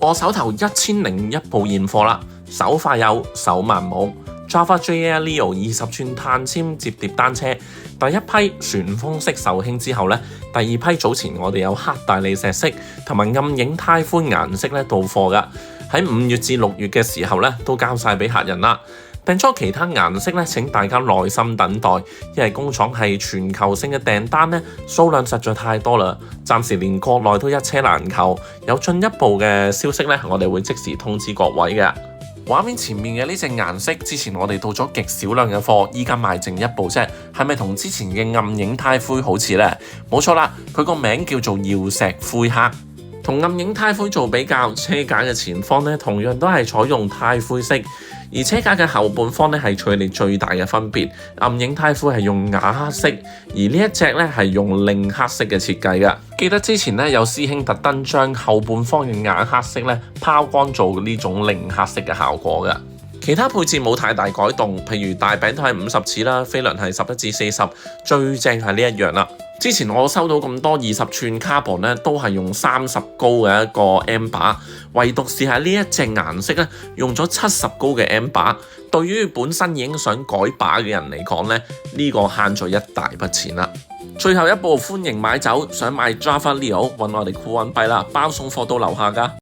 我手頭1001部現貨啦，手快有，手慢冇。Java JL Leo 20寸碳纖摺疊單車，第一批旋風式售罄之後呢，第二批早前我哋有黑大理石色同埋暗影鈦灰顏色咧到貨噶，喺5月至6月嘅時候咧都交晒俾客人啦。訂咗其他顏色咧，請大家耐心等待，因為工廠係全球性嘅訂單咧，數量實在太多啦，暫時連國內都一車難求。有進一步嘅消息咧，我哋會即時通知各位嘅。畫面前面嘅呢隻顏色，之前我哋到咗極少量嘅貨，依家賣剩一部啫，係咪同之前嘅暗影鈦灰好似呢？冇錯啦，佢個名叫做曜石灰黑。同暗影鈦灰做比較，車架嘅前方咧同樣都係採用鈦灰色，而車架嘅後半方咧係距離最大嘅分別。暗影鈦灰係用啞黑色，而呢一隻咧係用令黑色嘅設計嘅。記得之前咧有師兄特登將後半方嘅啞黑色咧拋光做呢種令黑色嘅效果嘅。其他配置冇太大改動，譬如大餅都係50呎啦，飛輪係11至40，最正係呢一樣啦。之前我收到咁多20寸 carbon 咧，都係用30高嘅一個 M 把，唯獨是係呢一隻顏色咧，用咗70高嘅 M 把。對於本身已經想改把嘅人嚟講咧，呢個慳咗一大筆錢啦。最後一步歡迎買走，想買 Java Leo 揾我哋酷揾幣啦，包送貨到樓下㗎。